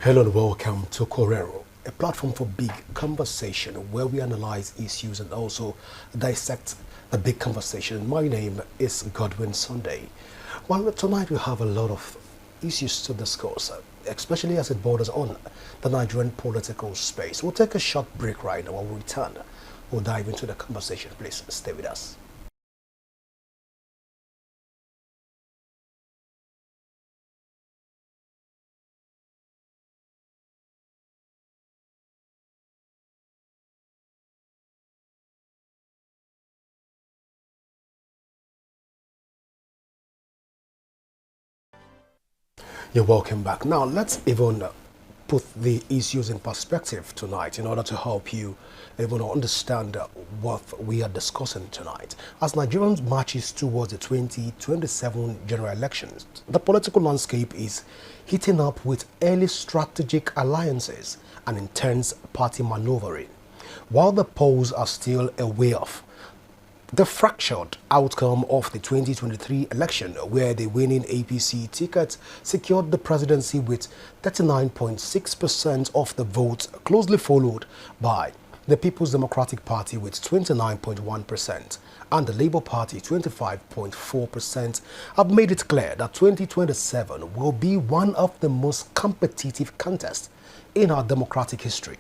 Hello and welcome to Correro, a platform for big conversation where we analyze issues and also dissect the big conversation. My name is Godwin Sunday. Well, tonight we have a lot of issues to discuss, especially as it borders on the Nigerian political space. We'll take a short break right now. When we return, we'll dive into the conversation. Please stay with us. You're welcome back. Now, let's even put the issues in perspective tonight in order to help you even understand what we are discussing tonight. As Nigerians marches towards the 2027 general elections, the political landscape is heating up with early strategic alliances and intense party maneuvering. While the polls are still a way off, the fractured outcome of the 2023 election, where the winning APC ticket secured the presidency with 39.6% of the votes, closely followed by the People's Democratic Party with 29.1% and the Labour Party 25.4%, have made it clear that 2027 will be one of the most competitive contests in our democratic history.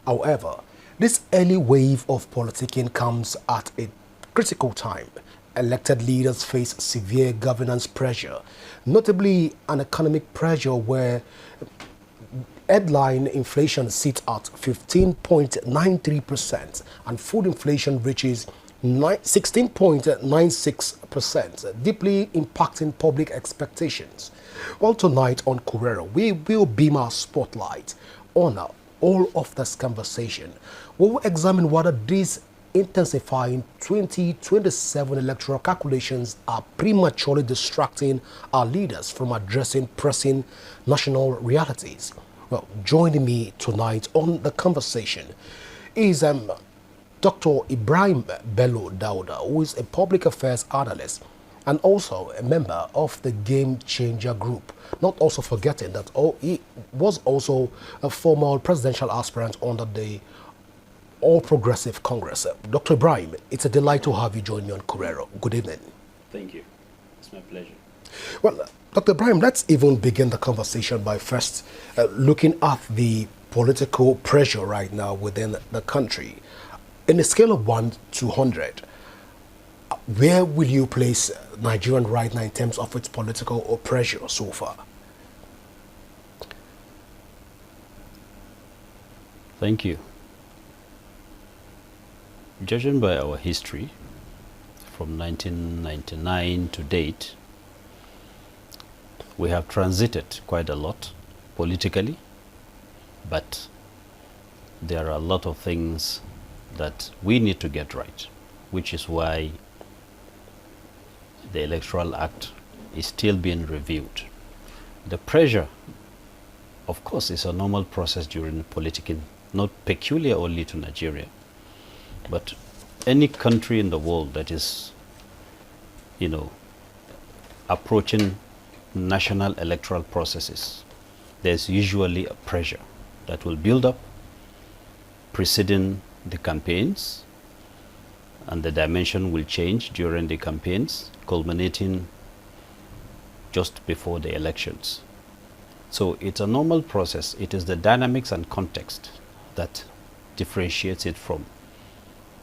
However, this early wave of politicking comes at a critical time. Elected leaders face severe governance pressure, notably an economic pressure where headline inflation sits at 15.93% and food inflation reaches 16.96%, deeply impacting public expectations. Well, tonight on Correro, we will beam our spotlight on all of this conversation. We will examine whether these intensifying 2027 electoral calculations are prematurely distracting our leaders from addressing pressing national realities. Well, joining me tonight on the conversation is Dr. IBRAHIM Bello Dauda, who is a public affairs analyst and also a member of the Game Changer Group. Not also forgetting that he was also a former presidential aspirant under the All Progressive Congress. Dr. Ibrahim, it's a delight to have you join me on Correro. Good evening. Thank you. It's my pleasure. Well, Dr. Ibrahim, let's even begin the conversation by first looking at the political pressure right now within the country. In a scale of 1 to 100, where will you place Nigeria right now in terms of its political pressure so far? Thank you. Judging by our history, from 1999 to date, we have transited quite a lot politically, but there are a lot of things that we need to get right, which is why the Electoral Act is still being reviewed. The pressure, of course, is a normal process during politicking, not peculiar only to Nigeria. But any country in the world that is, approaching national electoral processes, there's usually a pressure that will build up preceding the campaigns, and the dimension will change during the campaigns, culminating just before the elections. So it's a normal process. It is the dynamics and context that differentiates it from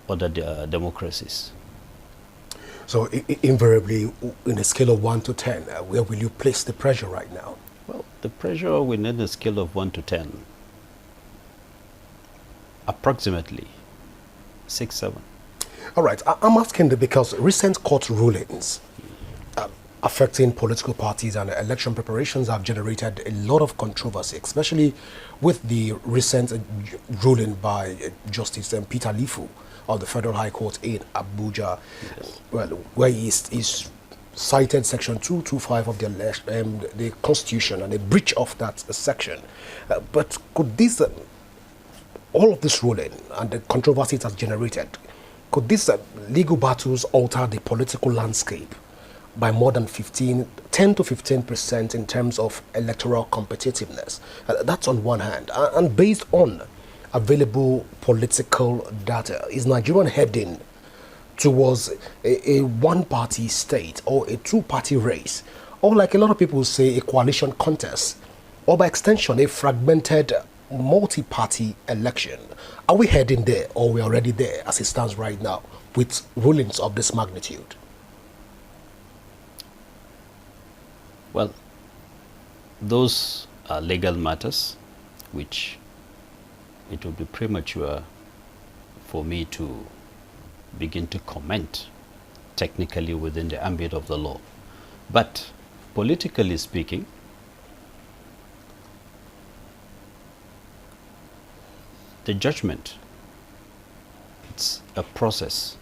other democracies. So invariably, in a scale of 1 to 10, where will you place the pressure right now? Well, the pressure within a scale of 1 to 10, approximately 6, 7. All right, I'm asking because recent court rulings affecting political parties and election preparations have generated a lot of controversy, especially with the recent ruling by Justice Peter Lifu of the Federal High Court in Abuja, yes. Well, where he's cited Section 225 of the Constitution and a breach of that section. But could this, all of this ruling and the controversy it has generated, could these legal battles alter the political landscape by more than 10 to 15% in terms of electoral competitiveness. That's on one hand. And based on available political data, is Nigeria heading towards a one-party state or a two-party race, or like a lot of people say, a coalition contest, or by extension, a fragmented multi-party election? Are we heading there, or we're already there as it stands right now with rulings of this magnitude? Well, those are legal matters which it would be premature for me to begin to comment technically within the ambit of the law. But politically speaking, the judgment, it's a process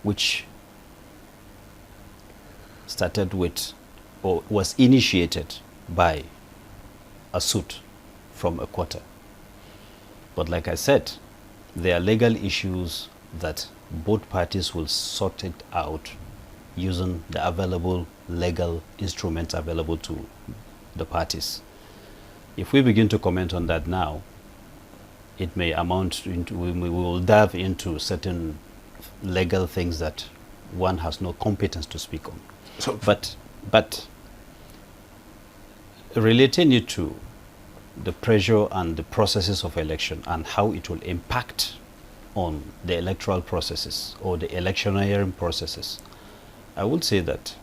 which started with or was initiated by a suit from a quarter. But like I said, there are legal issues that both parties will sort it out using the available legal instruments available to the parties. If we begin to comment on that now, it may amount into, we will dive into certain legal things that one has no competence to speak on. So, but relating it to the pressure and the processes of election and how it will impact on the electoral processes or the electioneering processes, I would say that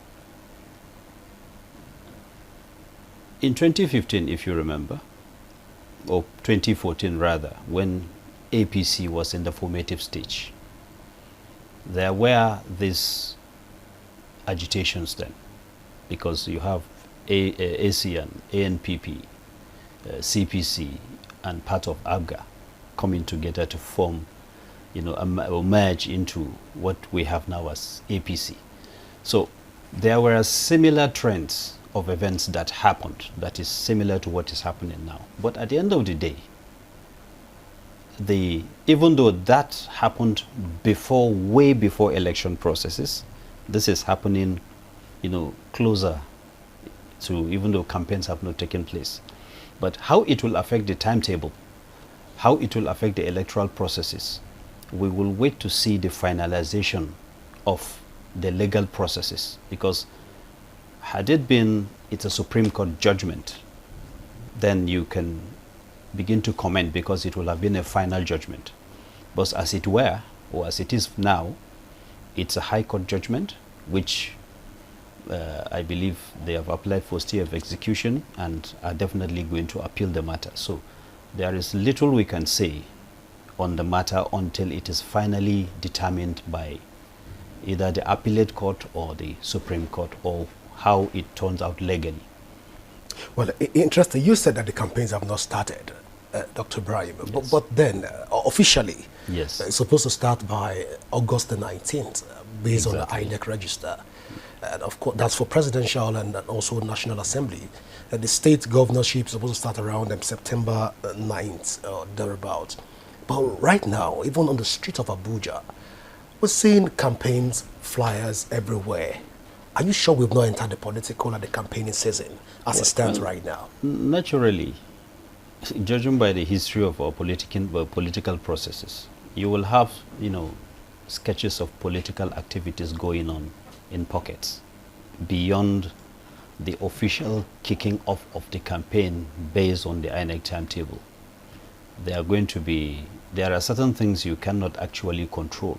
in 2015, if you remember, or 2014 rather, when APC was in the formative stage, there were these agitations then, because you have ACN, ANPP, CPC, and part of ABGA coming together to form, or merge into what we have now as APC. So there were similar trends of events that happened that is similar to what is happening now. But at the end of the day, even though that happened before, way before election processes, this is happening, closer to, even though campaigns have not taken place. But how it will affect the timetable, how it will affect the electoral processes, we will wait to see the finalization of the legal processes, because had it been it's a Supreme Court judgment, then you can begin to comment because it will have been a final judgment. But as it were, or as it is now, it's a High Court judgment, which I believe they have applied for stay of execution and are definitely going to appeal the matter. So there is little we can say on the matter until it is finally determined by either the appellate court or the Supreme Court, or how it turns out legally. Well, interesting. You said that the campaigns have not started, Dr. Ibrahim, yes. but then officially, yes, it's supposed to start by August the 19th, based exactly. on the INEC register. And of course, that's for presidential and also National Assembly. The state governorship is supposed to start around September 9th or thereabouts. But right now, even on the streets of Abuja, we're seeing campaigns, flyers everywhere. Are you sure we've not entered the political and the campaigning season as it stands right now? Naturally, judging by the history of our political processes, you will have, sketches of political activities going on in pockets beyond the official kicking off of the campaign based on the INEC timetable. There are certain things you cannot actually control,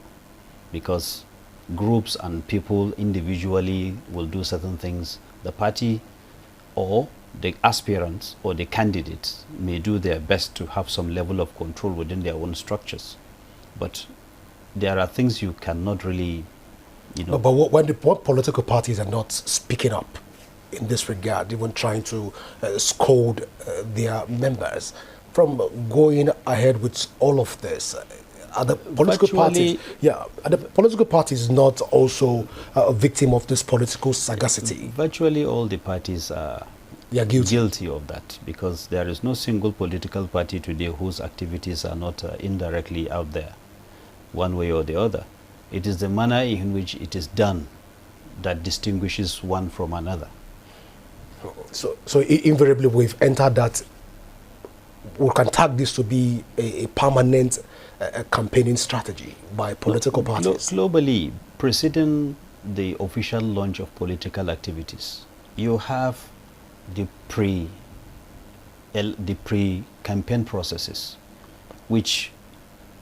because groups and people individually will do certain things. The party or the aspirants or the candidates may do their best to have some level of control within their own structures. But there are things you cannot really, No, but when the political parties are not speaking up in this regard, even trying to scold their members from going ahead with all of this, are the political parties? Yeah, are the political parties not also a victim of this political sagacity? Virtually all the parties are guilty of that, because there is no single political party today whose activities are not indirectly out there, one way or the other. It is the manner in which it is done that distinguishes one from another. So invariably we've entered that, we can tag this to be a permanent campaigning strategy by political parties. Globally, preceding the official launch of political activities, you have the pre-campaign processes, which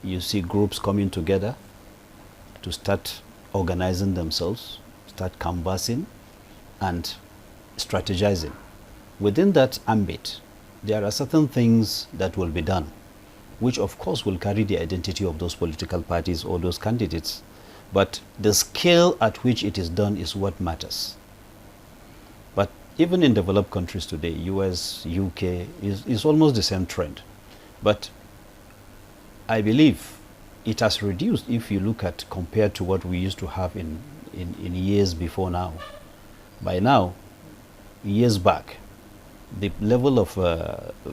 you see groups coming together to start organizing themselves, start canvassing and strategizing. Within that ambit, there are certain things that will be done, which of course will carry the identity of those political parties or those candidates. But the scale at which it is done is what matters. But even in developed countries today, US, UK, is almost the same trend. But I believe it has reduced if you look at compared to what we used to have in years before now. By now, years back, the level of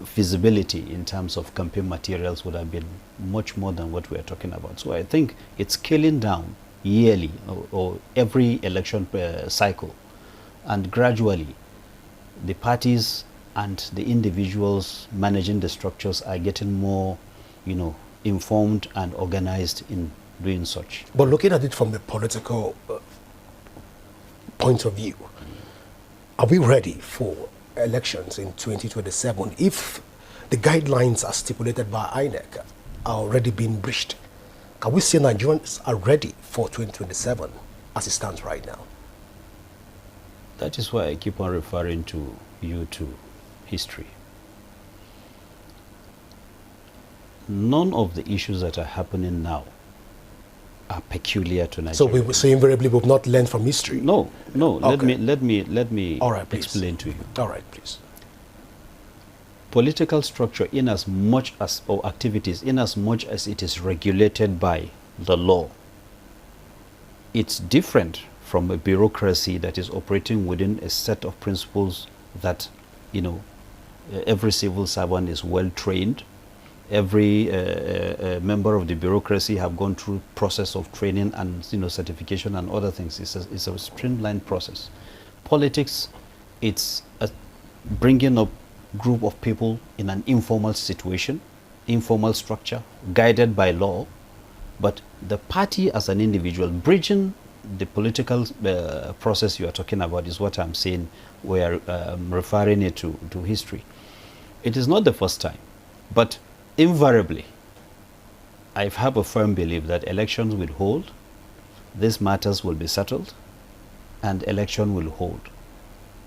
feasibility in terms of campaign materials would have been much more than what we are talking about. So I think it's scaling down yearly or every election cycle, and gradually the parties and the individuals managing the structures are getting more, informed and organized in doing such. But looking at it from the political point of view, are we ready for elections in 2027 if the guidelines as stipulated by INEC are already being breached? Can we say Nigerians are ready for 2027 as it stands right now? That is why I keep on referring to you to history. None of the issues that are happening now are peculiar to Nigeria. So invariably we've not learned from history. No. Okay. Let me All right, explain to you. All right, please. Political structure, in as much as, or activities, in as much as it is regulated by the law, it's different from a bureaucracy that is operating within a set of principles that, every civil servant is well trained. Every member of the bureaucracy have gone through process of training and certification and other things. It's a streamlined process. Politics, it's a bringing up group of people in an informal situation, informal structure, guided by law, but the party as an individual, bridging the political process you are talking about is what I'm saying. We are referring it to history. It is not the first time, but invariably, I have a firm belief that elections will hold, these matters will be settled, and election will hold.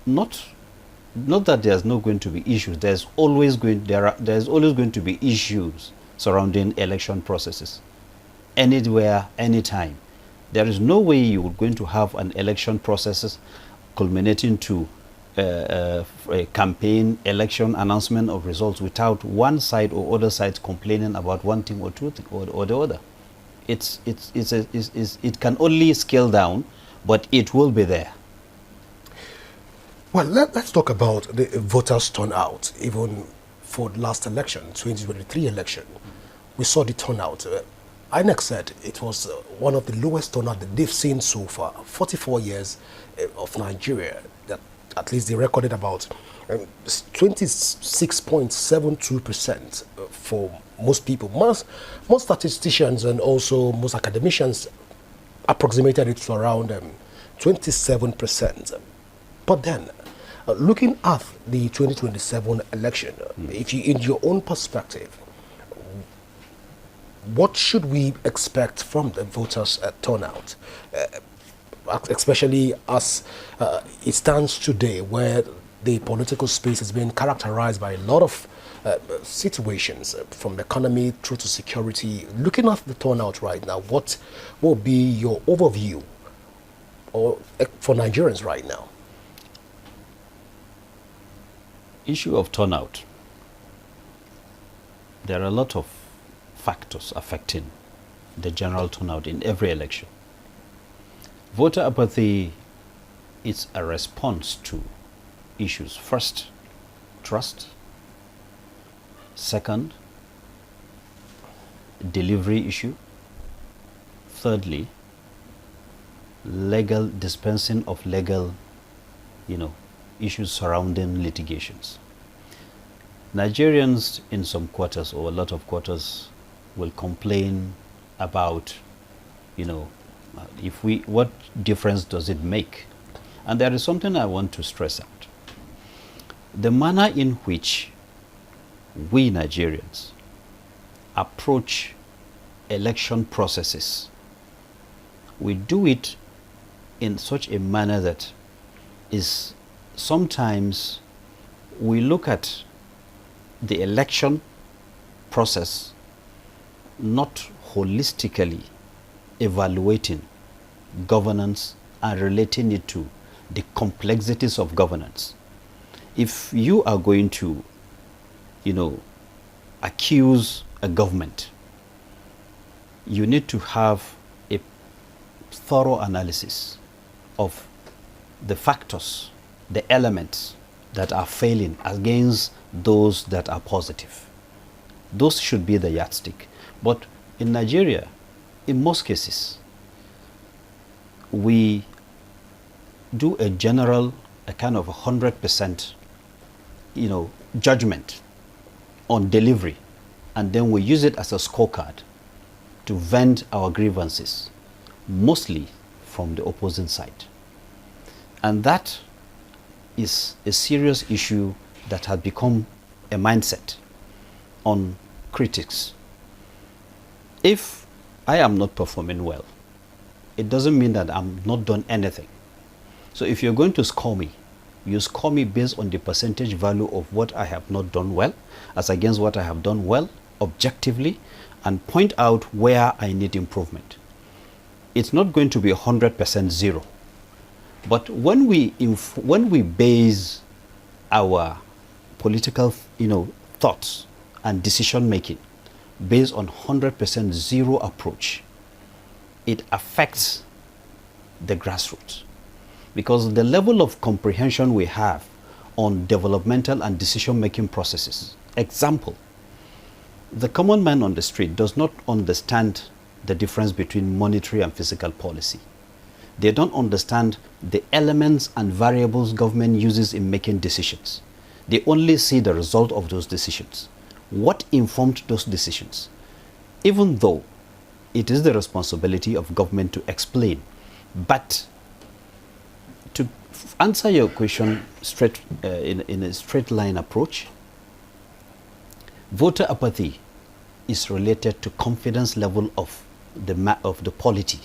Not that there's not going to be issues. There's always going to be issues surrounding election processes, anywhere, anytime. There is no way you're going to have an election process culminating to a campaign, election, announcement of results without one side or other side complaining about one thing or two or the other. It can only scale down, but it will be there. Well, let's talk about the voters' turnout, even for the last election, 2023 election. We saw the turnout. INEC said it was one of the lowest turnout that they've seen so far. 44 years of Nigeria, that at least they recorded about 26.72% for most people. Most statisticians and also most academicians approximated it to around 27%. But then, looking at the 2027 election, if you, in your own perspective, what should we expect from the voters' turnout, especially as it stands today, where the political space has been characterized by a lot of situations, from the economy through to security? Looking at the turnout right now, what will be your overview for Nigerians right now? Issue of turnout. There are a lot of factors affecting the general turnout in every election. Voter apathy is a response to issues. First, trust. Second, delivery issue. Thirdly, legal dispensing of legal, issues surrounding litigations. Nigerians in some quarters, or a lot of quarters, will complain about, what difference does it make? And there is something I want to stress out. The manner in which we Nigerians approach election processes, we do it in such a manner that is sometimes we look at the election process not holistically evaluating governance and relating it to the complexities of governance. If you are going to, accuse a government, you need to have a thorough analysis of the factors, the elements that are failing against those that are positive. Those should be the yardstick. But in Nigeria, in most cases, we do a general, a kind of 100%, judgment on delivery, and then we use it as a scorecard to vent our grievances, mostly from the opposing side. And that is a serious issue that has become a mindset on critics. If I am not performing well, it doesn't mean that I'm not done anything. So if you're going to score me, you score me based on the percentage value of what I have not done well as against what I have done well objectively, and point out where I need improvement. It's not going to be 100% zero. But when we base our political, thoughts and decision making based on 100% zero approach, it affects the grassroots, because the level of comprehension we have on developmental and decision making processes. Example, the common man on the street does not understand the difference between monetary and fiscal policy. They don't understand the elements and variables government uses in making decisions. They only see the result of those decisions. What informed those decisions? Even though it is the responsibility of government to explain. But to answer your question straight, in a straight line approach, voter apathy is related to confidence level of the polity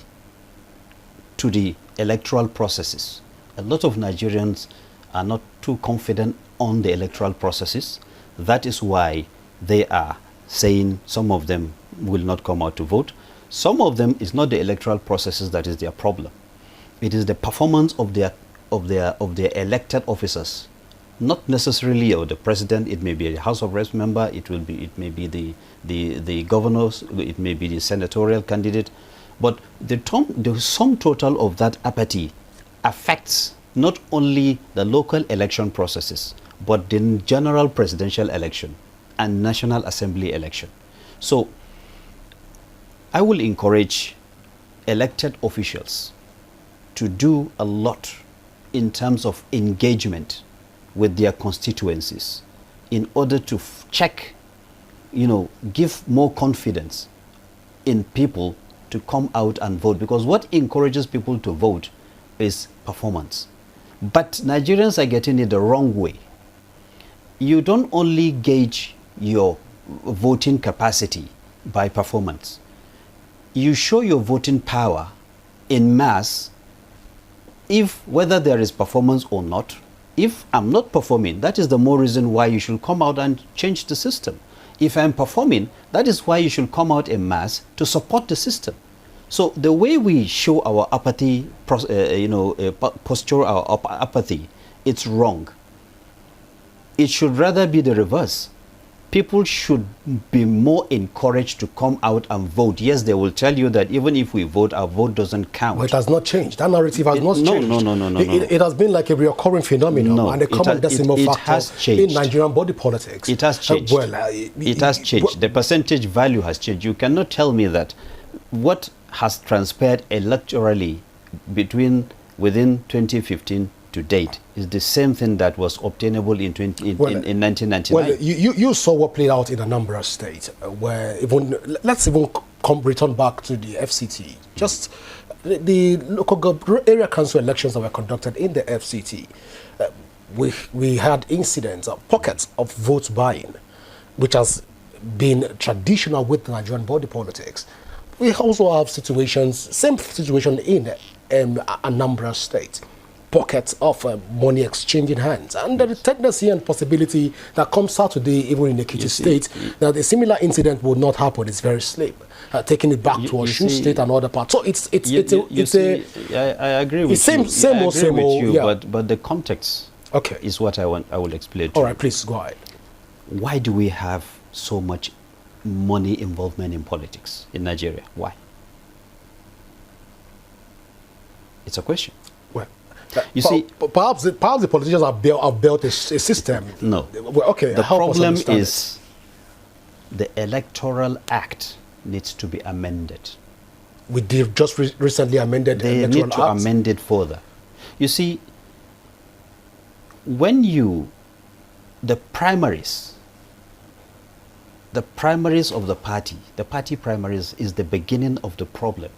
to the electoral processes. A lot of Nigerians are not too confident on the electoral processes. That is why they are saying some of them will not come out to vote. Some of them, is not the electoral processes that is their problem. It is the performance of their elected officers, not necessarily of the president. It may be a House of Reps member. It may be the governors. It may be the senatorial candidate. But the sum total of that apathy affects not only the local election processes, but the general presidential election and National Assembly election. So I will encourage elected officials to do a lot in terms of engagement with their constituencies in order to check, give more confidence in people to come out and vote, because what encourages people to vote is performance. But Nigerians are getting it the wrong way. You don't only gauge your voting capacity by performance. You show your voting power in mass whether there is performance or not. If I'm not performing, that is the more reason why you should come out and change the system. If I'm performing, that is why you should come out en masse to support the system. So the way we show our apathy, posture our apathy, it's wrong. It should rather be the reverse. People should be more encouraged to come out and vote. Yes, they will tell you that even if we vote, our vote doesn't count. But it has not changed. That narrative has not changed. No. It has been like a recurring phenomenon and a common decimal factor in Nigerian body politics. It has changed. It has changed. The percentage value has changed. You cannot tell me that what has transpired electorally within 2015 to date is the same thing that was obtainable in 1999. Well, you saw what played out in Anambra State, where let's even return back to the FCT. Just the local area council elections that were conducted in the FCT, we had incidents, pockets of vote buying, which has been traditional with Nigerian body politics. We also have same situation in Anambra State. Pockets of money exchanging hands, and the tendency and possibility that comes out today, even in Ekiti State, that a similar incident would not happen. It's very slim. Taking it back to Osun State and other parts. So I agree with you. Yeah. But the context is what I will explain to you. All right, please go ahead. Why do we have so much money involvement in politics in Nigeria? Why? It's a question. Well, you see, perhaps the politicians have built a system. No. Well, okay. The problem is the Electoral Act needs to be amended. We did just recently amended the Electoral Act. They need to amend it further. You see, when the primaries of the party primaries is the beginning of the problem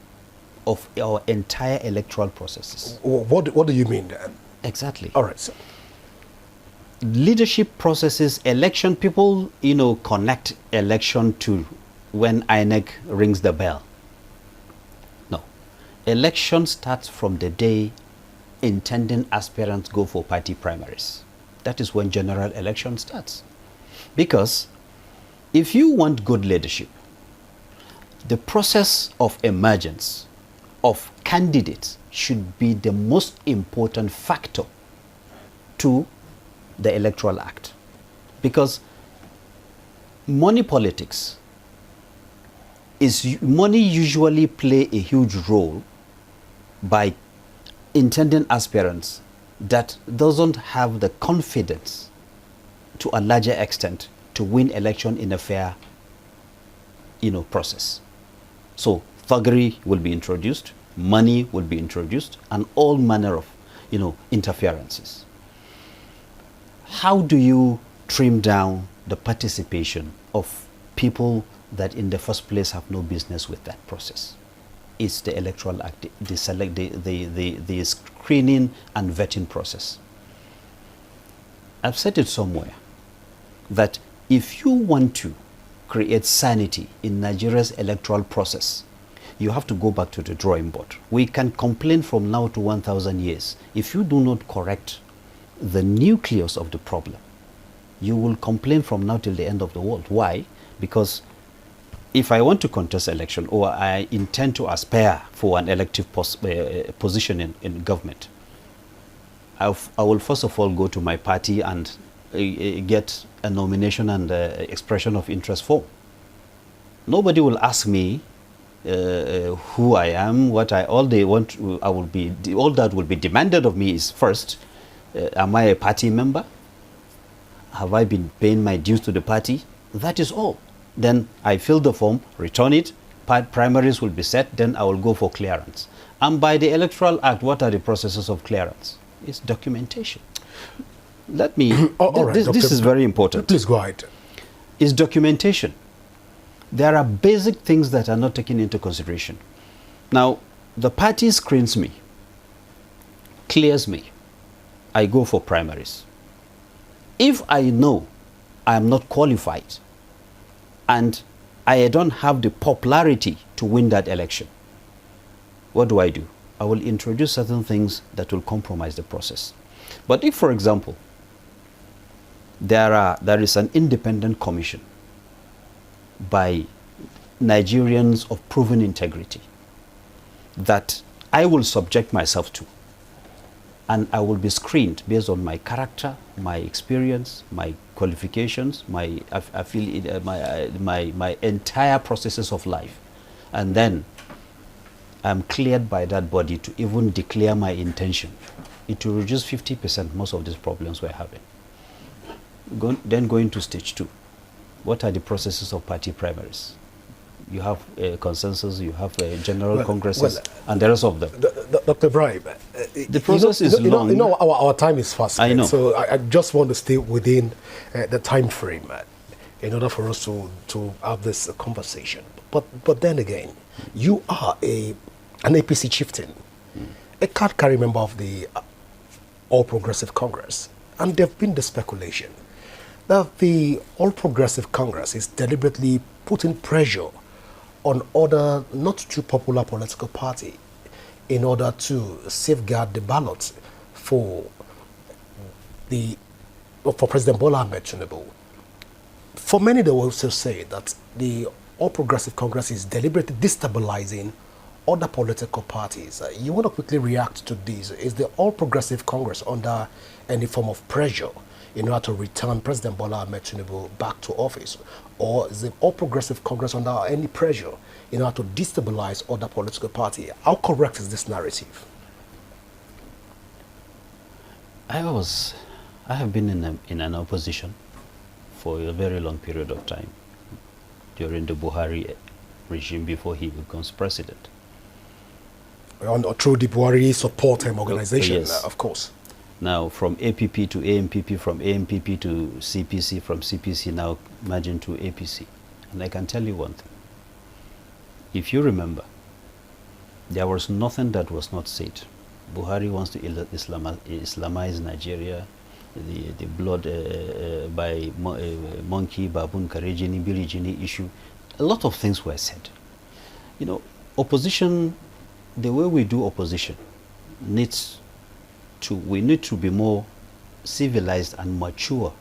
of our entire electoral processes. What do you mean then? Exactly. All right, sir. Leadership processes, election, people, connect election to when INEC rings the bell. No. Election starts from the day intending aspirants go for party primaries. That is when general election starts. Because if you want good leadership, the process of emergence of candidates should be the most important factor to the Electoral Act. Because money politics money usually play a huge role by intending aspirants that doesn't have the confidence to a larger extent to win election in a fair process. So thuggery will be introduced, money will be introduced, and all manner of interferences. How do you trim down the participation of people that in the first place have no business with that process? It's the Electoral Act, the screening and vetting process. I've said it somewhere that if you want to create sanity in Nigeria's electoral process, you have to go back to the drawing board. We can complain from now to 1,000 years. If you do not correct the nucleus of the problem, you will complain from now till the end of the world. Why? Because if I want to contest election or I intend to aspire for an elective position in government, I will first of all go to my party and get a nomination and expression of interest form. Nobody will ask me who I am, all that will be demanded of me is first, am I a party member? Have I been paying my dues to the party? That is all. Then I fill the form, return it, primaries will be set, then I will go for clearance. And by the Electoral Act, what are the processes of clearance? It's documentation. Let me, this is very important. Please go ahead. It's documentation. There are basic things that are not taken into consideration. Now, the party screens me, clears me, I go for primaries. If I know I am not qualified and I don't have the popularity to win that election, what do? I will introduce certain things that will compromise the process. But if, for example, there is an independent commission by Nigerians of proven integrity that I will subject myself to, and I will be screened based on my character, my experience, my qualifications, my entire processes of life, and then I'm cleared by that body to even declare my intention. It will reduce 50% most of these problems we're having. Then going to stage 2. What are the processes of party primaries? you have a consensus, you have a general congresses, well, and the rest of them. Dr. Ibrahim, The process is long. Our time is fast spent, I know. so I just want to stay within the time frame in order for us to have this conversation. But then again, you are an APC chieftain, a card-carrying member of the All Progressive Congress, and there have been the speculation that the All Progressive Congress is deliberately putting pressure on other not too popular political party in order to safeguard the ballot for President Bola Ahmed Tinubu. For many, they will also say that the All Progressive Congress is deliberately destabilizing other political parties. You want to quickly react to this? Is the All Progressive Congress under any form of pressure in order to return President Bola Ahmed Tinubu back to office? Or is the All Progressive Congress under any pressure in order to destabilize other political parties? How correct is this narrative? I have been in an opposition for a very long period of time during the Buhari regime before he becomes president. Through the Buhari support organization, yes. Of course. Now, from APP to AMPP, from AMPP to CPC, from CPC now merging to APC. And I can tell you one thing. If you remember, there was nothing that was not said. Buhari wants to Islamize Nigeria, the blood by monkey, baboon, Karejini, Birijini issue. A lot of things were said. You know, opposition, the way we do opposition we need to be more civilized and mature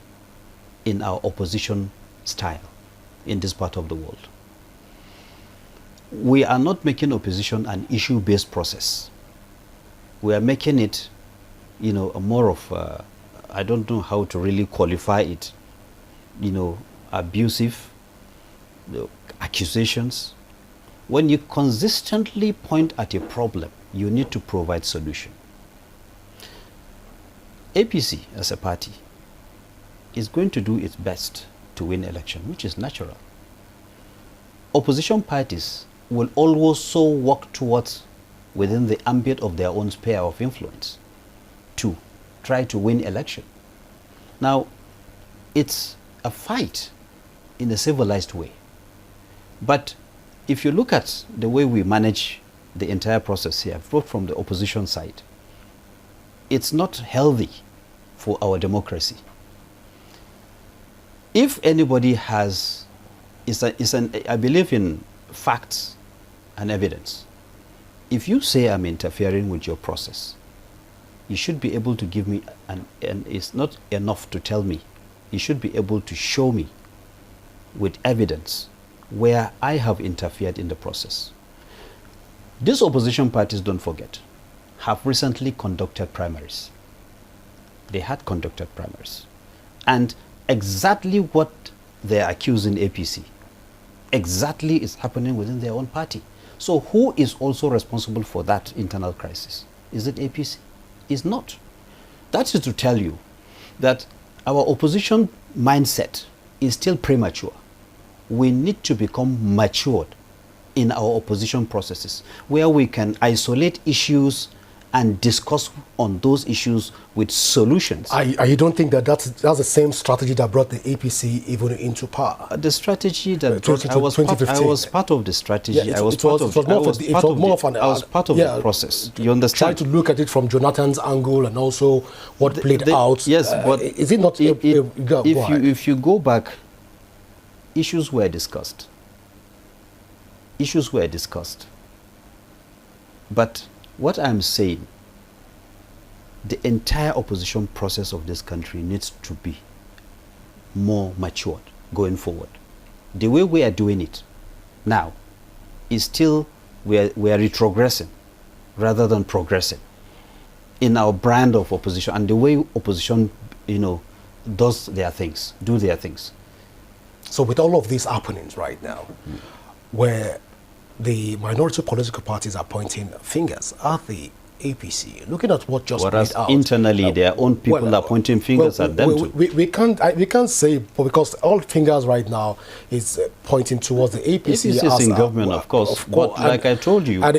in our opposition style in this part of the world. We are not making opposition an issue-based process. We are making it, you know, a more of, I don't know how to really qualify it, you know, abusive accusations. When you consistently point at a problem, you need to provide solution. APC as a party is going to do its best to win election, which is natural. Opposition parties will also work towards, within the ambit of their own sphere of influence, to try to win election. Now, it's a fight in a civilized way. But if you look at the way we manage the entire process here, both from the opposition side, it's not healthy for our democracy. If anybody has, I believe in facts and evidence. If you say I'm interfering with your process, you should be able to give me, and it's not enough to tell me, you should be able to show me with evidence where I have interfered in the process. These opposition parties, don't forget, have recently conducted primaries. They had conducted primaries. And exactly what they're accusing APC, exactly is happening within their own party. So who is also responsible for that internal crisis? Is it APC? It's not. That is to tell you that our opposition mindset is still premature. We need to become matured in our opposition processes, where we can isolate issues and discuss on those issues with solutions. You don't think that that's the same strategy that brought the APC even into power? The strategy that brought, I was part of the strategy. Yeah, I was part of the process. You understand? Try to look at it from Jonathan's angle and also what played out. Yes, but is it not? If you go back, issues were discussed. Issues were discussed. But what I'm saying, the entire opposition process of this country needs to be more matured going forward. The way we are doing it now is still, we are retrogressing rather than progressing in our brand of opposition and the way opposition, you know, do their things. So with all of these happenings right now, where the minority political parties are pointing fingers at the APC, looking at what just whereas played out, internally their own people are pointing fingers at them too. We can't say, because all fingers right now is pointing towards the APC. APC is in government, of course, but like I told you, and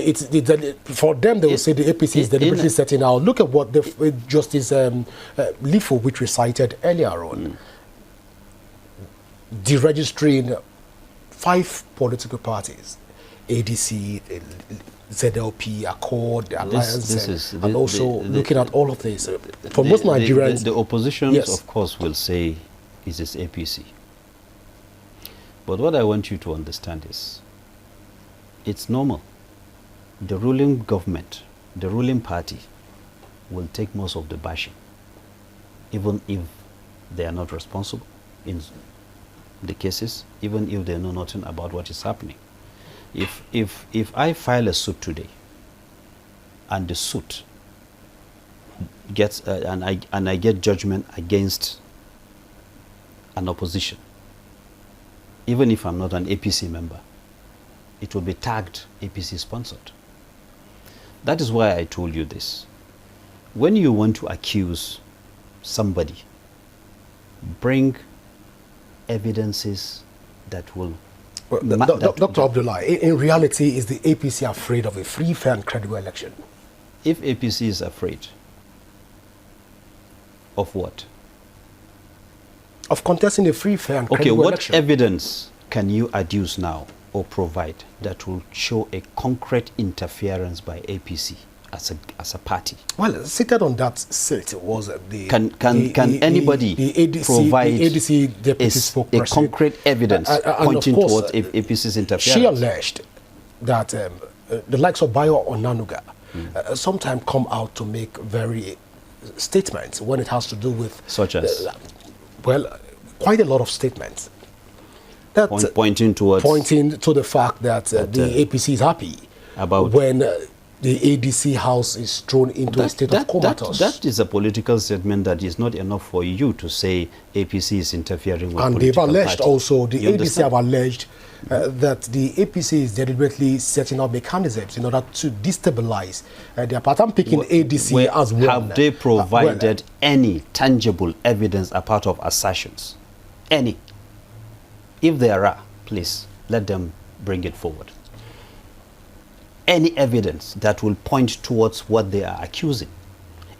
for them they will say the APC is deliberately setting out. Look at what the Justice Lifo, which we cited earlier on, deregistering 5 political parties: ADC, ZLP, Accord, the Alliance, and also looking at all of this. For most Nigerians, the opposition, yes, of course, will say it is APC. But what I want you to understand is, it's normal. The ruling government, the ruling party, will take most of the bashing, even if they are not responsible in the cases, even if they know nothing about what is happening. If I file a suit today, and the suit gets and I get judgment against an opposition, even if I'm not an APC member, it will be tagged APC sponsored. That is why I told you this. When you want to accuse somebody, bring evidences that will... Dr. Abdullah, in reality, is the APC afraid of a free, fair and credible election? If APC is afraid of what? Of contesting a free, fair and credible election. What evidence can you adduce now or provide that will show a concrete interference by APC as a party? Well, seated on that seat was the... Can anybody provide the ADC deputy spokesperson, a concrete evidence pointing towards APC's interference? She alleged that the likes of Bayo Onanuga sometimes come out to make very statements when it has to do with... Such as? Well, quite a lot of statements. That, pointing towards... Pointing to the fact that the APC is happy about when... the ADC house is thrown into a state of comatose. That is a political statement that is not enough for you to say APC is interfering with and political they've alleged party. also, the You ADC understand? have alleged that the APC is deliberately setting up mechanisms in order to destabilize their party. I'm picking ADC as one. Have they provided any tangible evidence apart of assertions? Any? If there are, please, let them bring it forward. Any evidence that will point towards what they are accusing.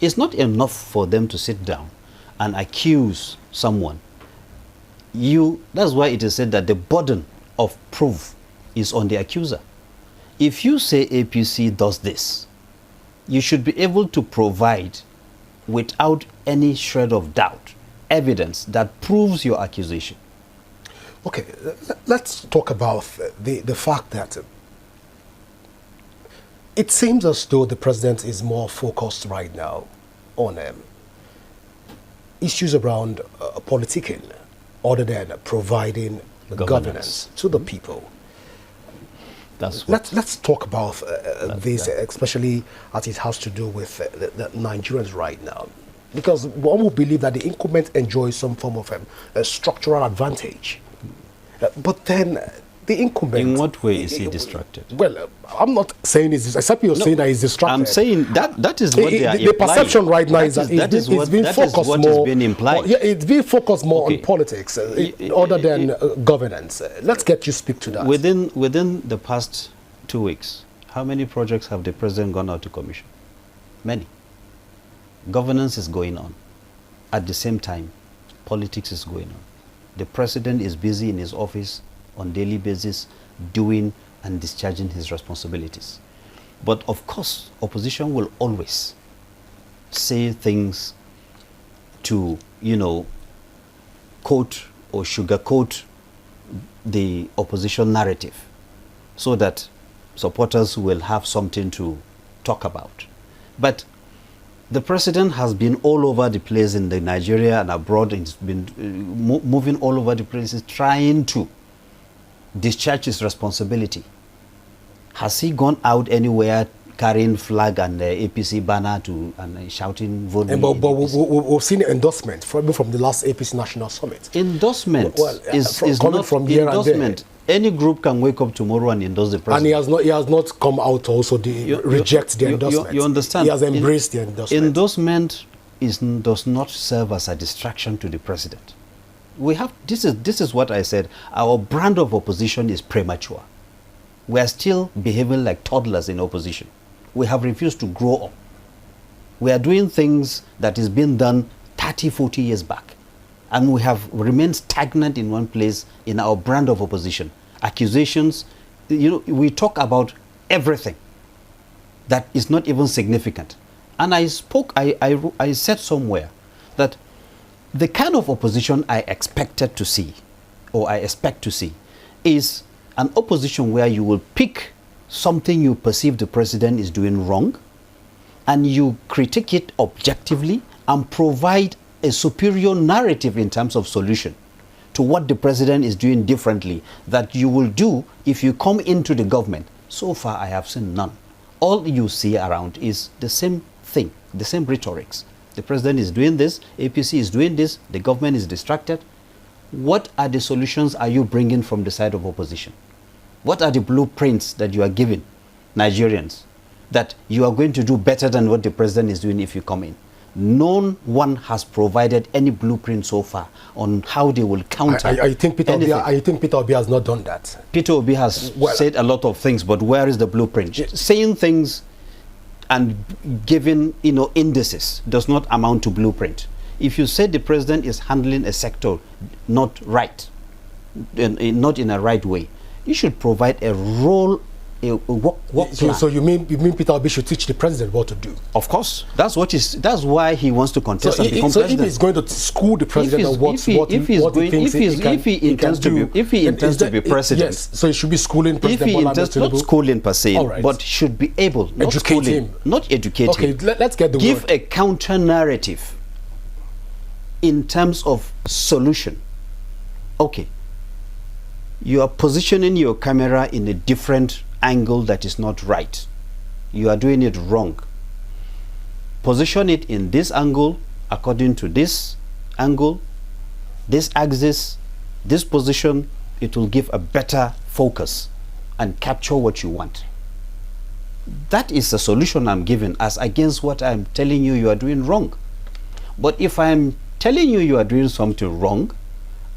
It's not enough for them to sit down and accuse someone. That's why it is said that the burden of proof is on the accuser. If you say APC does this, you should be able to provide, without any shred of doubt, evidence that proves your accusation. Okay, let's talk about the fact that it seems as though the president is more focused right now on issues around politicking other than providing governance to the people. Let's talk about this, especially as it has to do with the Nigerians right now. Because one will believe that the incumbent enjoys some form of a structural advantage. But then the incumbent... In what way is he distracted? Well, I'm not saying it's... Except you're saying that he's distracted. I'm saying that is what they are implying. The perception right now is that it's being focused more... implied. Yeah, it's being focused more on politics other than governance. Let's get you speak to that. Within the past 2 weeks, how many projects have the president gone out to commission? Many. Governance is going on. At the same time, politics is going on. The president is busy in his office on daily basis doing and discharging his responsibilities. But of course, opposition will always say things to, quote or sugarcoat the opposition narrative so that supporters will have something to talk about. But the president has been all over the place in Nigeria and abroad. He's been moving all over the places trying to discharge his responsibility. Has he gone out anywhere carrying flag and APC banner and shouting vote? But we've seen endorsement from the last APC National Summit. Endorsement is coming not from here endorsement. Any group can wake up tomorrow and endorse the president. And he has not come out to also reject the endorsement. You understand? He has embraced the endorsement. Endorsement does not serve as a distraction to the president. We have this is what I said. Our brand of opposition is premature. We are still behaving like toddlers in opposition. We have refused to grow up. We are doing things that is being done 30, 40 years back. And we have remained stagnant in one place in our brand of opposition. Accusations, we talk about everything that is not even significant. And I said somewhere that the kind of opposition I expected to see, or I expect to see, is an opposition where you will pick something you perceive the president is doing wrong, and you critique it objectively and provide a superior narrative in terms of solution to what the president is doing differently that you will do if you come into the government. So far, I have seen none. All you see around is the same thing, the same rhetorics. The president is doing this, APC is doing this, the government is distracted. What are the solutions are you bringing from the side of opposition? What are the blueprints that you are giving Nigerians that you are going to do better than what the president is doing if you come in? No one has provided any blueprint so far on how they will counter. I think Peter Obi has not done that. Peter Obi has said a lot of things, but where is the blueprint? Saying things and giving indices does not amount to blueprint. If you say the president is handling a sector not right, not in a right way, you should provide a role, a work plan. So you mean Peter Obi should teach the president what to do? Of course, that's why he wants to contest and become president. So if he's going to school the president on what he intends to be president, yes. So he should be schooling President Bola Ahmed Tinubu. Not schooling per se, but should be able, not educate him, not educate him. Okay, let's get the give a counter narrative in terms of solution. Okay, you are positioning your camera in a different angle that is not right. You are doing it wrong. Position it in this angle according to this angle, this axis, this position. It will give a better focus and capture what you want. That is the solution I'm giving as against what I'm telling you are doing wrong. But if I'm telling you are doing something wrong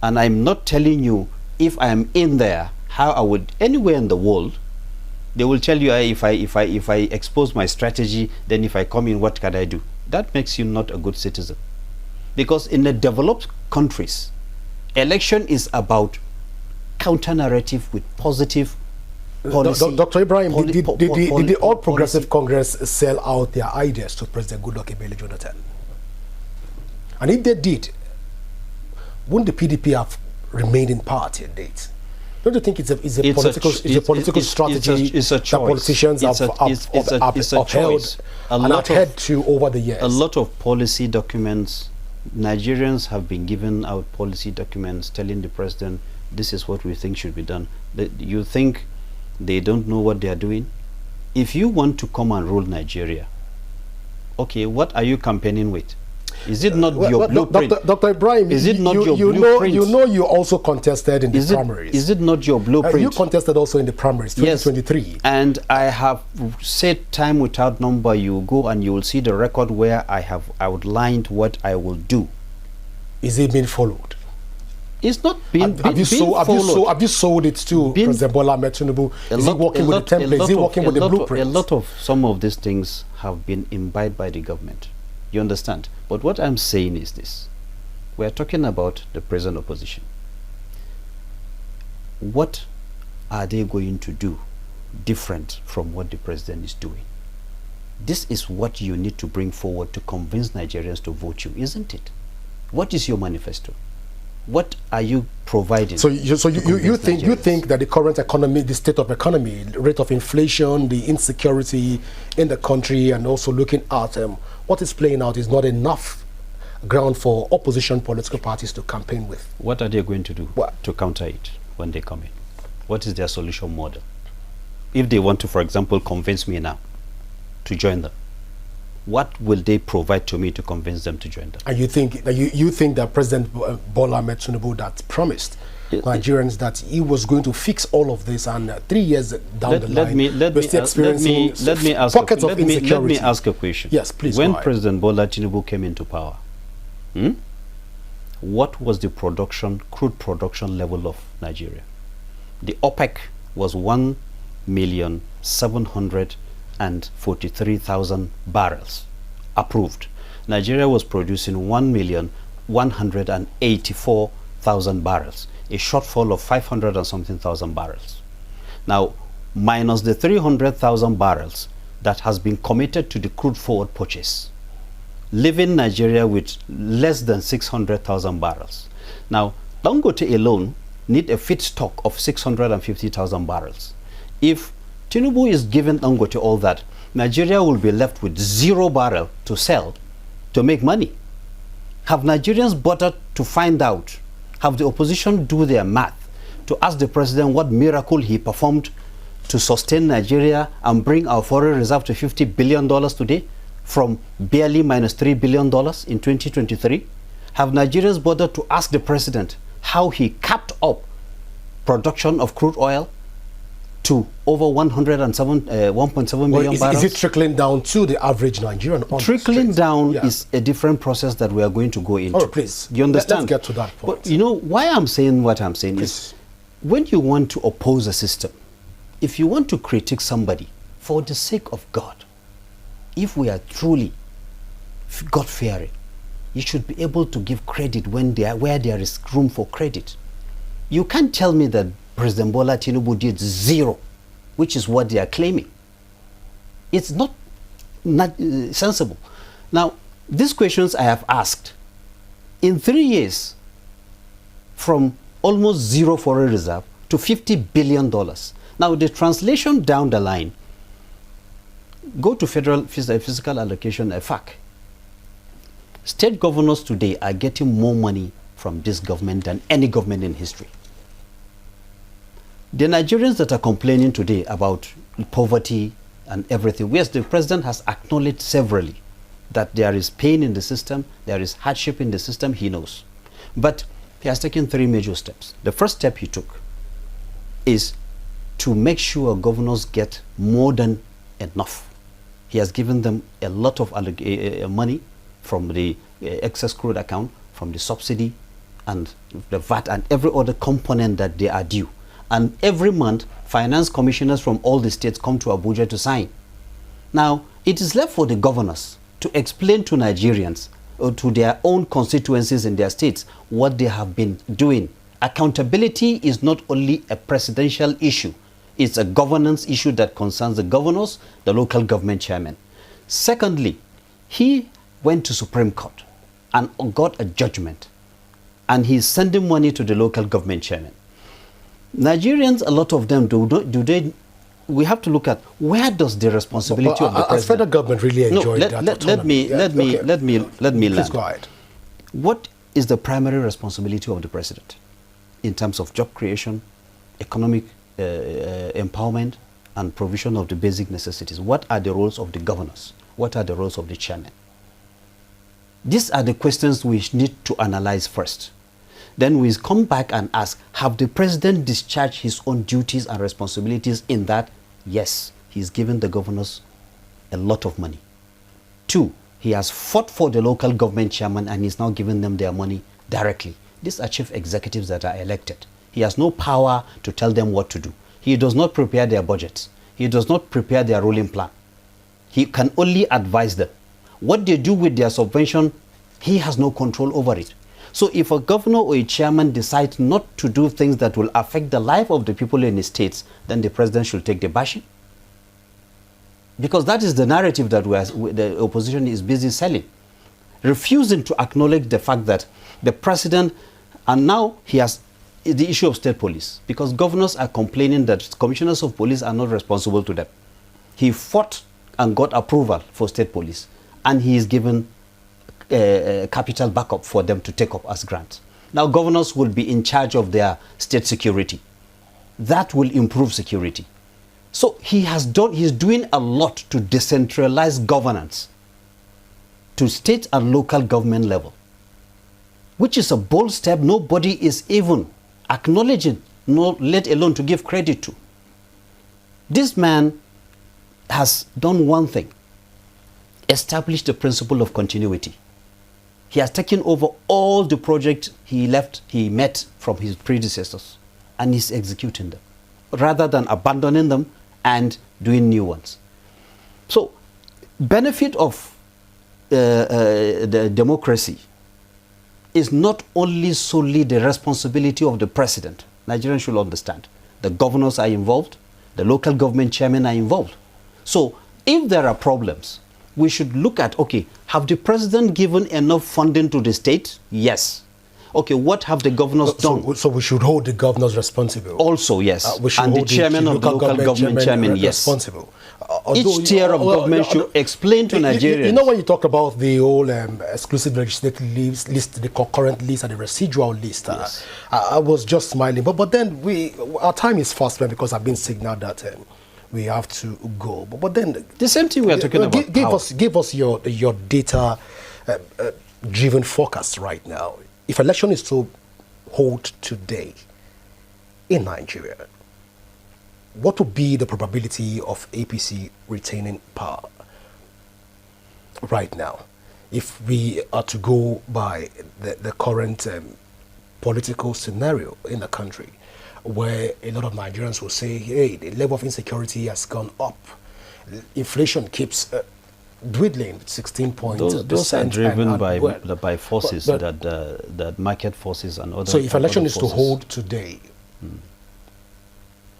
and I'm not telling you if I'm in there how I would anywhere in the world, they will tell you if I expose my strategy, then if I come in, what can I do? That makes you not a good citizen. Because in the developed countries, election is about counter narrative with positive policy. Dr. Ibrahim, did the All Progressive Congress sell out their ideas to President Goodluck Ebele Jonathan? And if they did, wouldn't the PDP have remained in power till date? Don't you think it's a political strategy that politicians have upheld and adhered to over the years? A lot of policy documents, Nigerians have been given out policy documents telling the president, this is what we think should be done. You think they don't know what they are doing? If you want to come and rule Nigeria, okay, what are you campaigning with? Is it not your blueprint? Dr. Ibrahim, is it not your blueprint? You also contested in the primaries. Is it not your blueprint? You contested also in the primaries, 2023. Yes. And I have said time without number, you go and you will see the record where I have outlined what I will do. Is it being followed? It's not being Have you sold it to President Bola Ahmed Tinubu? Is he working with the template? Is he working with the blueprint? Some of these things have been imbibed by the government. You understand? But what I'm saying is this. We are talking about the present opposition. What are they going to do different from what the president is doing? This is what you need to bring forward to convince Nigerians to vote you, isn't it? What is your manifesto? What are you providing? So you think that the current economy, the state of economy, rate of inflation, the insecurity in the country, and also looking at what is playing out is not enough ground for opposition political parties to campaign with? What are they going to do to counter it when they come in? What is their solution model? If they want to, for example, convince me now to join them, what will they provide to me to convince them to join them? And you think that you think that President Bola Ahmed Tinubu that promised Nigerians that he was going to fix all of this, and 3 years down the line, we're still experiencing pockets of insecurity. Let me ask a question. Yes, please. When President Bola Tinubu came into power, what was the crude production level of Nigeria? The OPEC was 1,743,000 barrels approved. Nigeria was producing 1,184,000 barrels, a shortfall of 500 and something thousand barrels. Now, minus the 300,000 barrels that has been committed to the crude forward purchase, leaving Nigeria with less than 600,000 barrels. Now, Dangote alone need a feedstock of 650,000 barrels. If Tinubu is giving Dangote all that, Nigeria will be left with 0 barrel to sell to make money. Have Nigerians bothered to find out? Have the opposition do their math to ask the president what miracle he performed to sustain Nigeria and bring our foreign reserve to $50 billion today from barely minus $3 billion in 2023? Have Nigerians bothered to ask the president how he capped up production of crude oil to over 1.7 million barrels? Is it trickling down to the average Nigerian? Trickling down is a different process that we are going to go into. Oh, please. You understand? Let's get to that point. But you know why I'm saying what I'm saying is, when you want to oppose a system, if you want to critique somebody, for the sake of God, if we are truly God-fearing, you should be able to give credit where there is room for credit. You can't tell me that President Bola Tinubu did 0, which is what they are claiming. It's not sensible. Now, these questions I have asked, in 3 years, from almost 0 foreign reserve to $50 billion. Now, the translation down the line, go to Federal Physical Allocation, FAC. State governors today are getting more money from this government than any government in history. The Nigerians that are complaining today about poverty and everything, yes, the president has acknowledged severally that there is pain in the system, there is hardship in the system, he knows. But he has taken 3 major steps. The first step he took is to make sure governors get more than enough. He has given them a lot of money from the excess crude account, from the subsidy and the VAT and every other component that they are due. And every month, finance commissioners from all the states come to Abuja to sign. Now, it is left for the governors to explain to Nigerians or to their own constituencies in their states what they have been doing. Accountability is not only a presidential issue, it's a governance issue that concerns the governors, the local government chairman. Secondly, he went to Supreme Court and got a judgment, and he's sending money to the local government chairman. Nigerians, a lot of them, we have to look at where does the responsibility of the president. As federal government really enjoyed that autonomy. Let me Please land. go ahead. What is the primary responsibility of the president in terms of job creation, economic empowerment, and provision of the basic necessities? What are the roles of the governors? What are the roles of the chairman? These are the questions we need to analyze first. Then we come back and ask, have the president discharged his own duties and responsibilities in that? Yes, he's given the governors a lot of money. 2, he has fought for the local government chairman and he's now giving them their money directly. These are chief executives that are elected. He has no power to tell them what to do. He does not prepare their budgets. He does not prepare their ruling plan. He can only advise them. What they do with their subvention, he has no control over it. So if a governor or a chairman decides not to do things that will affect the life of the people in his states, then the president should take the bashing. Because that is the narrative that the opposition is busy selling. Refusing to acknowledge the fact that the president, and now he has the issue of state police, because governors are complaining that commissioners of police are not responsible to them. He fought and got approval for state police, and he is given capital backup for them to take up as grants. Now governors will be in charge of their state security. That will improve security. So he's doing a lot to decentralize governance to state and local government level, which is a bold step nobody is even acknowledging, nor let alone to give credit to. This man has done one thing: established the principle of continuity. He has taken over all the projects he met from his predecessors, and he's executing them, rather than abandoning them and doing new ones. So, benefit of the democracy is not only solely the responsibility of the president. Nigerians should understand. The governors are involved, the local government chairmen are involved. So, if there are problems, we should look at, okay, have the president given enough funding to the state? Yes. Okay, what have the governors done? So we should hold the governors responsible. Also, yes. We should and hold the chairman of the local government chairman, yes. Responsible. Each tier of government should explain to Nigerians. You know, when you talk about the whole exclusive legislative list, the concurrent list and the residual list, yes. I was just smiling. But then our time is fast spent because I've been signaled that we have to go. But then the same thing we are talking about. Give us your data driven forecast right now. If election is to hold today in Nigeria, what would be the probability of APC retaining power right now? If we are to go by the current political scenario in the country, where a lot of Nigerians will say, hey, the level of insecurity has gone up. Inflation keeps dwindling, 16%. Those are driven by forces, that market forces and other. So if election is to hold today,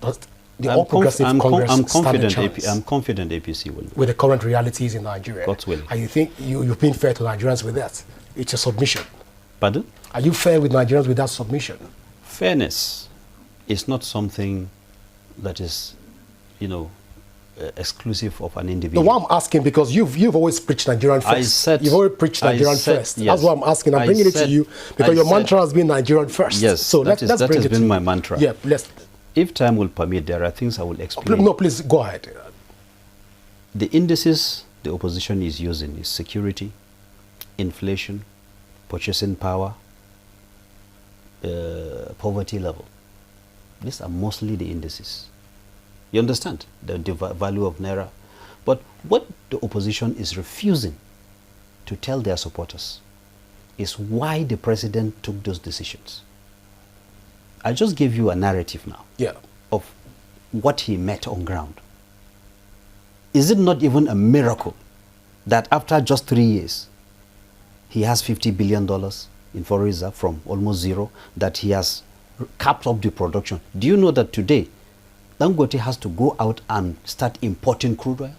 does the All Progressive Congress stand a chance? I'm confident APC will. With the current realities in Nigeria. God's willing. And you think you've been fair to Nigerians with that? It's a submission. Pardon? Are you fair with Nigerians with that submission? Fairness is not something that is, exclusive of an individual. No, what I'm asking, because you've always preached Nigerian first. You've always preached Nigerian first. Yes. That's what I'm asking. I'm bringing it to you because your mantra has been Nigerian first. Yes, so that has been my mantra. Yeah, if time will permit, there are things I will explain. No, please go ahead. The indices the opposition is using is security, inflation, purchasing power, poverty level. These are mostly the indices. You understand the value of Naira. But what the opposition is refusing to tell their supporters is why the president took those decisions. I just gave you a narrative now of what he met on ground. Is it not even a miracle that after just 3 years, he has $50 billion in foreign reserve from almost zero, that he has capped up the production? Do you know that today, Dangote has to go out and start importing crude oil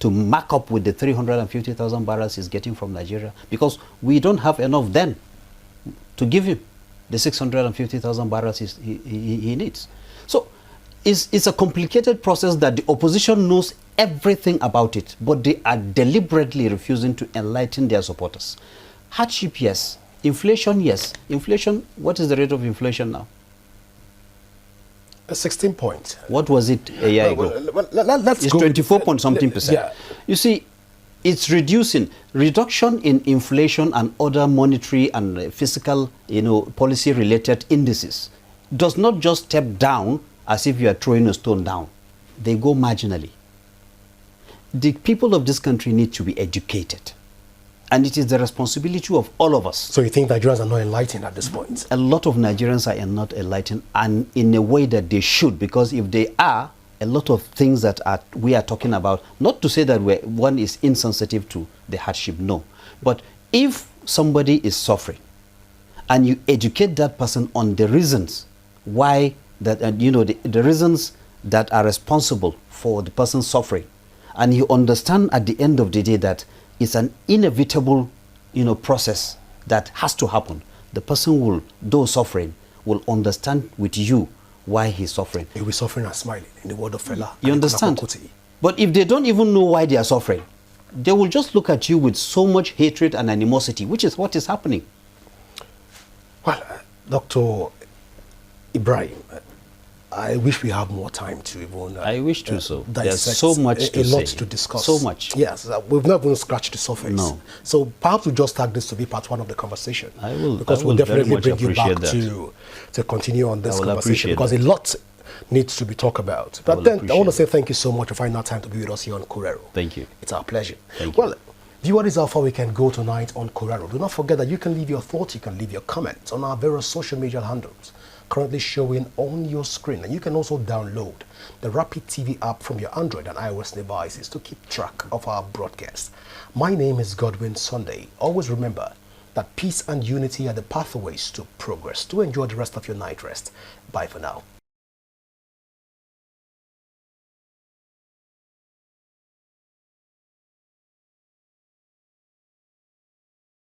to mark up with the 350,000 barrels he's getting from Nigeria? Because we don't have enough then to give him the 650,000 barrels he needs. So it's a complicated process that the opposition knows everything about it, but they are deliberately refusing to enlighten their supporters. Hardship, yes. Inflation, yes. Inflation, what is the rate of inflation now? 16 points. What was it a year ago? It's 24 point something percent. Yeah. You see, it's reducing. Reduction in inflation and other monetary and fiscal, policy-related indices does not just step down as if you are throwing a stone down. They go marginally. The people of this country need to be educated. And it is the responsibility of all of us. So you think Nigerians are not enlightened at this point? A lot of Nigerians are not enlightened, and in a way that they should, because if they are, a lot of things that we are talking about, not to say that one is insensitive to the hardship, no. But if somebody is suffering, and you educate that person on the reasons why, the reasons that are responsible for the person suffering, and you understand at the end of the day that it's an inevitable, process that has to happen. The person will, though suffering, will understand with you why he's suffering. He'll be suffering and smiling, in the word of Fela. You understand? But if they don't even know why they are suffering, they will just look at you with so much hatred and animosity, which is what is happening. Well, Dr. Ibrahim, I wish we have more time to even. I wish to so. There's dissect so much to a lot say. to discuss. So much. Yes, we've not even scratched the surface. No. So perhaps we just tag this to be part one of the conversation. I will. Because I we'll will very definitely much bring you back appreciate to continue on this I will conversation appreciate because that. a lot needs to be talked about. But will then I want to appreciate say thank you so much for finding out time to be with us here on Korero. Thank you. It's our pleasure. Thank you. Well, viewers, how far we can go tonight on Korero. Do not forget that you can leave your thoughts, you can leave your comments on our various social media handles currently showing on your screen. And you can also download the Rapid TV app from your Android and iOS devices to keep track of our broadcast. My name is Godwin Sunday. Always remember that peace and unity are the pathways to progress. Do enjoy the rest of your night rest. Bye for now.